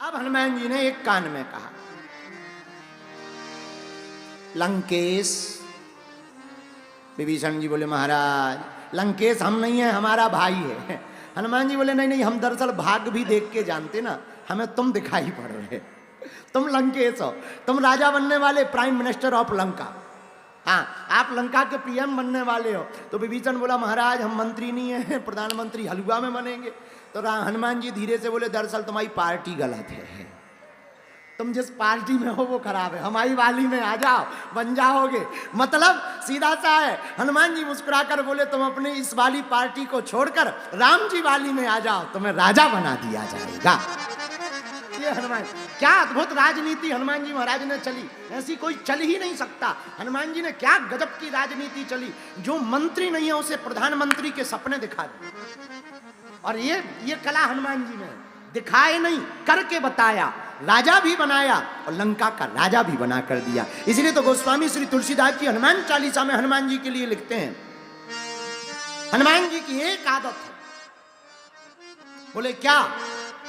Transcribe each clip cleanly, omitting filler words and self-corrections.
अब हनुमान जी ने एक कान में कहा, लंकेश। विभीषण जी बोले, महाराज लंकेश हम नहीं है, हमारा भाई है। हनुमान जी बोले, नहीं नहीं, हम दरअसल भाग भी देख के जानते ना, हमें तुम दिखाई पड़ रहे, तुम लंकेश हो, तुम राजा बनने वाले, प्राइम मिनिस्टर ऑफ लंका। हाँ, आप लंका के पीएम बनने वाले हो। तो विभीषण बोला, महाराज हम मंत्री नहीं है, प्रधानमंत्री हलवा में बनेंगे। तो हनुमान जी धीरे से बोले, दरअसल तुम्हारी पार्टी गलत है, तुम जिस पार्टी में हो वो खराब है, हमारी वाली में आ जाओ, बन जाओगे। मतलब सीधा सा है। हनुमान जी मुस्कुराकर बोले, तुम अपनी इस वाली पार्टी को छोड़कर राम जी वाली में आ जाओ, तुम्हें राजा बना दिया जाएगा। ये हनुमान, क्या अद्भुत राजनीति हनुमान जी महाराज ने चली, ऐसी कोई चल ही नहीं सकता। हनुमान जी ने क्या गजब की राजनीति चली, जो मंत्री नहीं है उसे प्रधानमंत्री के सपने दिखा दिए। और ये कला हनुमान जी ने दिखाए नहीं, करके बताया, राजा भी बनाया और लंका का राजा भी बना कर दिया। इसलिए तो गोस्वामी श्री तुलसीदास जी हनुमान चालीसा में हनुमान जी के लिए लिखते हैं, हनुमान जी की एक आदत है, बोले क्या,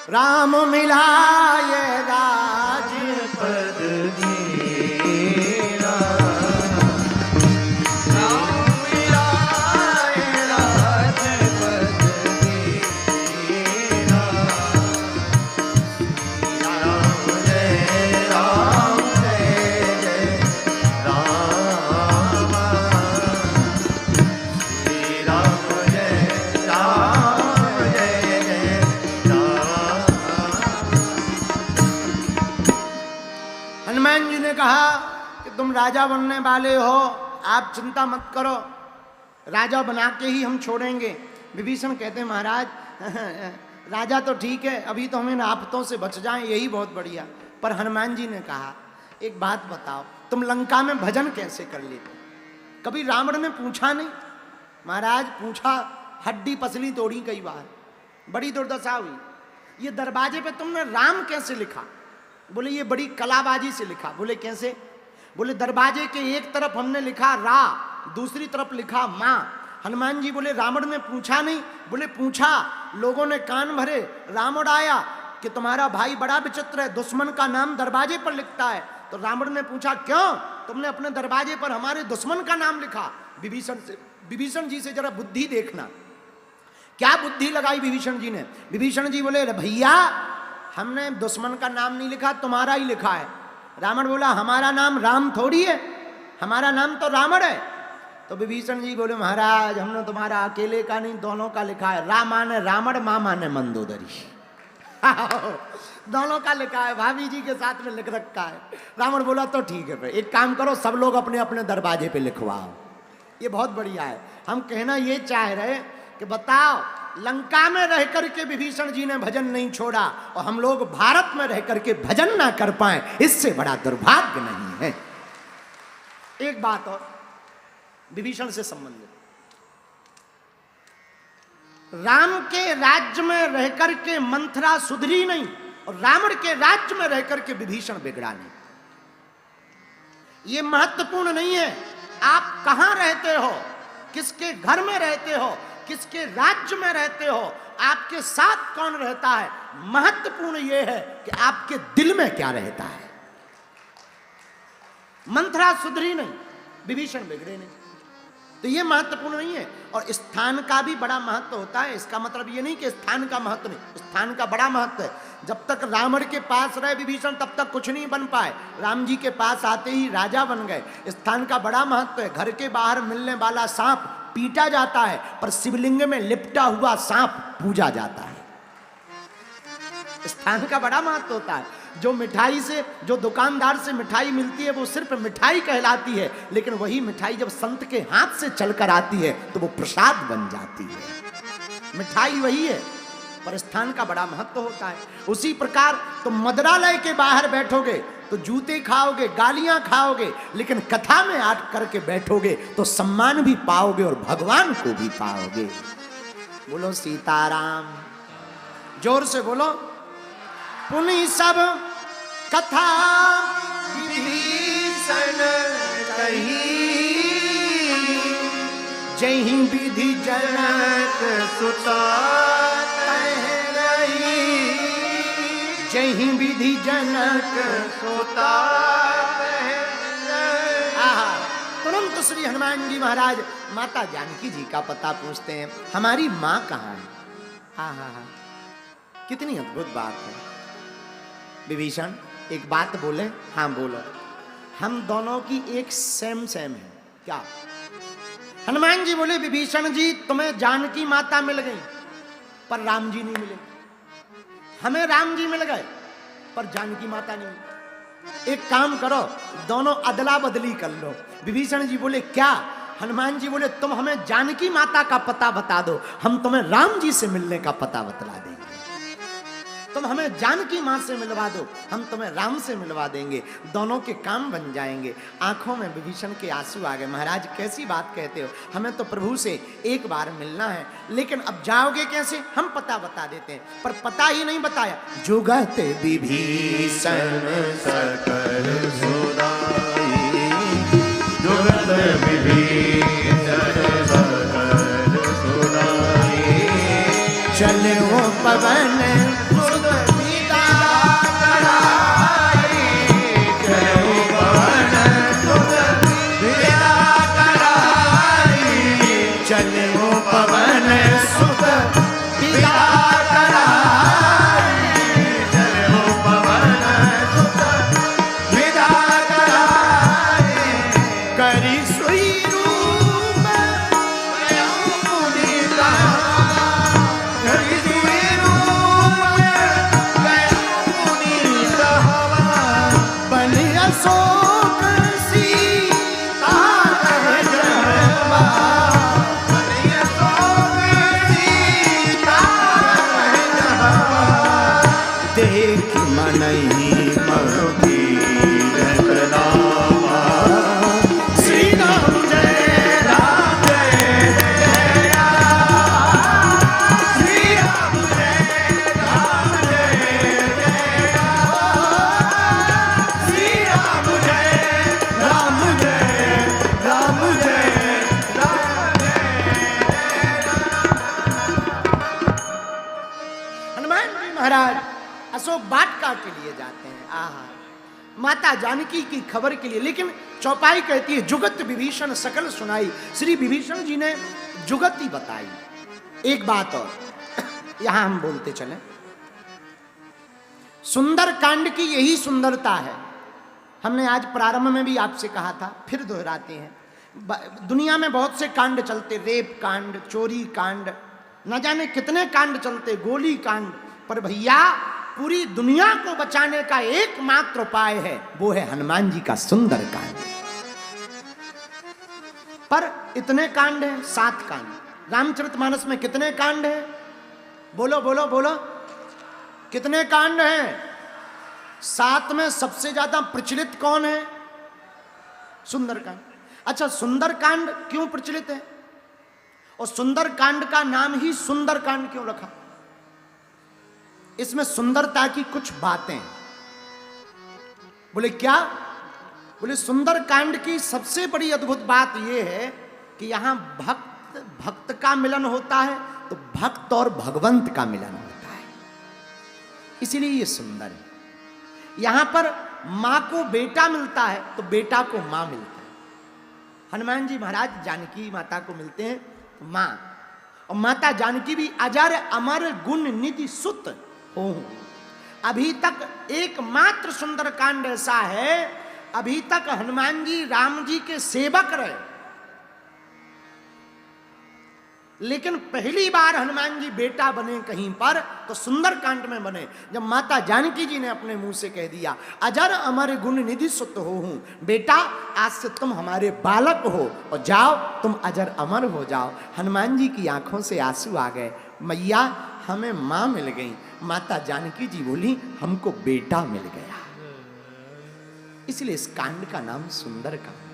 राम मिलाए राजपद दीरा, राम मिलाए राजपद दीरा, राम जय राम जय जय राम, श्री राम जय राम जय जय राम। हनुमान जी ने कहा कि तुम राजा बनने वाले हो, आप चिंता मत करो, राजा बना के ही हम छोड़ेंगे। विभीषण कहते हैं, महाराज राजा तो ठीक है, अभी तो हम इन आफतों से बच जाएं, यही बहुत बढ़िया। पर हनुमान जी ने कहा, एक बात बताओ, तुम लंका में भजन कैसे कर लेते? कभी रावण ने पूछा नहीं? महाराज पूछा, हड्डी पसली तोड़ी कई बार, बड़ी दुर्दशा हुई। ये दरवाजे पे तुमने राम कैसे लिखा? बोले ये बड़ी कलाबाजी से लिखा। बोले कैसे? बोले दरवाजे के एक तरफ हमने लिखा रा, दूसरी तरफ लिखा माँ। हनुमान जी बोले, रावण ने पूछा नहीं? बोले पूछा, लोगों ने कान भरे, रावण आया कि तुम्हारा भाई बड़ा विचित्र है, दुश्मन का नाम दरवाजे पर लिखता है। तो रावण ने पूछा, क्यों तुमने अपने दरवाजे पर हमारे दुश्मन का नाम लिखा? विभीषण जी से जरा बुद्धि देखना, क्या बुद्धि लगाई विभीषण जी ने। विभीषण जी बोले, भैया हमने दुश्मन का नाम नहीं लिखा, तुम्हारा ही लिखा है। रावण बोला, हमारा नाम राम थोड़ी है, हमारा नाम तो रावण है। तो विभीषण जी बोले, महाराज हमने तुम्हारा अकेले का नहीं, दोनों का लिखा है। रा माने रावण, माँ माने मंदोदरी, दोनों का लिखा है, भाभी जी के साथ में लिख रखा है। रावण बोला, तो ठीक है भाई, एक काम करो, सब लोग अपने अपने दरवाजे पे लिखवाओ। ये बहुत बढ़िया है। हम कहना ये चाह रहे कि बताओ, लंका में रह करके विभीषण जी ने भजन नहीं छोड़ा और हम लोग भारत में रह करके भजन ना कर पाए, इससे बड़ा दुर्भाग्य नहीं है। एक बात और विभीषण से संबंधित, राम के राज्य में रह करके मंथरा सुधरी नहीं और रावण के राज्य में रह करके विभीषण बिगड़ा नहीं। ये महत्वपूर्ण नहीं है आप कहां रहते हो, किसके घर में रहते हो, किसके राज्य में रहते हो, आपके साथ कौन रहता है। महत्वपूर्ण यह है कि आपके दिल में क्या रहता है। मंथरा सुधरी नहीं, विभीषण बिगड़े नहीं, तो यह महत्वपूर्ण नहीं है। और स्थान का भी बड़ा महत्व होता है। इसका मतलब यह नहीं कि स्थान का महत्व नहीं, स्थान का बड़ा महत्व है। जब तक रावण के पास रहे विभीषण तब तक कुछ नहीं बन पाए, राम जी के पास आते ही राजा बन गए। स्थान का बड़ा महत्व है। घर के बाहर मिलने वाला सांप पीटा जाता है, पर शिवलिंग में लिपटा हुआ सांप पूजा जाता है। स्थान का बड़ा महत्व होता है। जो मिठाई से, जो दुकानदार से मिठाई मिलती है वो सिर्फ मिठाई कहलाती है, लेकिन वही मिठाई जब संत के हाथ से चलकर आती है तो वो प्रसाद बन जाती है। मिठाई वही है, पर स्थान का बड़ा महत्व होता है। उसी प्रकार तुम मदरालय के बाहर बैठोगे तो जूते खाओगे, गालियां खाओगे, लेकिन कथा में आठ करके बैठोगे तो सम्मान भी पाओगे और भगवान को भी पाओगे। बोलो सीताराम, जोर से बोलो। पुनि सब कथा विभीषण कही, जहि विधि जनक सुता रही, जहि विधि जनक सोता तुरंत श्री हनुमान जी महाराज माता जानकी जी का पता पूछते हैं, हमारी माँ कहाँ है? हा, कितनी अद्भुत बात है। विभीषण एक बात बोले, हाँ बोलो। हम दोनों की एक सेम है। क्या? हनुमान जी बोले, विभीषण जी तुम्हें जानकी माता मिल गई पर राम जी नहीं मिले। हमें राम जी मिल गए पर जानकी माता नहीं मिली। एक काम करो, दोनों अदला बदली कर लो। विभीषण जी बोले क्या? हनुमान जी बोले तुम हमें जानकी माता का पता बता दो, हम तुम्हें राम जी से मिलने का पता बतला देंगे। तुम हमें जानकी मां से मिलवा दो, हम तुम्हें राम से मिलवा देंगे, दोनों के काम बन जाएंगे। आंखों में विभीषण के आंसू आ गए। महाराज कैसी बात कहते हो, हमें तो प्रभु से एक बार मिलना है, लेकिन अब जाओगे कैसे? हम पता बता देते हैं। पर पता ही नहीं बताया। जुगत विभीषण सकल सुनाई, जुगत विभीषण सकल सुनाई, चले वो पवन अशोक वाटिका के लिए जाते हैं। आहा, माता जानकी की खबर के लिए। लेकिन चौपाई कहती है जुगत विभीषण सकल सुनाई। श्री विभीषण जी ने जुगत ही बताई। एक बात और यहां हम बोलते चले, सुंदर कांड की यही सुंदरता है। हमने आज प्रारंभ में भी आपसे कहा था, फिर दोहराते हैं। दुनिया में बहुत से कांड चलते, रेप कांड, चोरी कांड, न जाने कितने कांड चलते, गोली कांड, पर भैया पूरी दुनिया को बचाने का एकमात्र उपाय है, वो है हनुमान जी का सुंदर कांड। पर इतने कांड हैं, 7 कांड। रामचरितमानस में कितने कांड हैं? बोलो बोलो बोलो, कितने कांड हैं? 7 में सबसे ज्यादा प्रचलित कौन है? सुंदरकांड। अच्छा, सुंदरकांड क्यों प्रचलित है और सुंदरकांड का नाम ही सुंदरकांड क्यों रखा? इसमें सुंदरता की कुछ बातें। बोले क्या? बोले सुंदरकांड की सबसे बड़ी अद्भुत बात यह है कि यहां भक्त का मिलन होता है, तो भक्त और भगवंत का मिलन होता है, इसीलिए ये सुंदर है। यहां पर मां को बेटा मिलता है तो बेटा को मां मिलता है। हनुमान जी महाराज जानकी माता को मिलते हैं मां, और माता जानकी भी अजर अमर गुण निधि सुत हो। अभी तक एकमात्र सुंदरकांड ऐसा है, अभी तक हनुमान जी राम जी के सेवक रहे, लेकिन पहली बार हनुमान जी बेटा बने कहीं पर तो सुंदरकांड में बने, जब माता जानकी जी ने अपने मुंह से कह दिया अजर अमर गुण निधि सुत हो हूं, बेटा आज से तुम हमारे बालक हो और जाओ तुम अजर अमर हो जाओ। हनुमान जी की आंखों से आंसू आ गए, मैया हमें मां मिल गई। माता जानकी जी बोली हमको बेटा मिल गया। इसलिए इस कांड का नाम सुंदर कांड।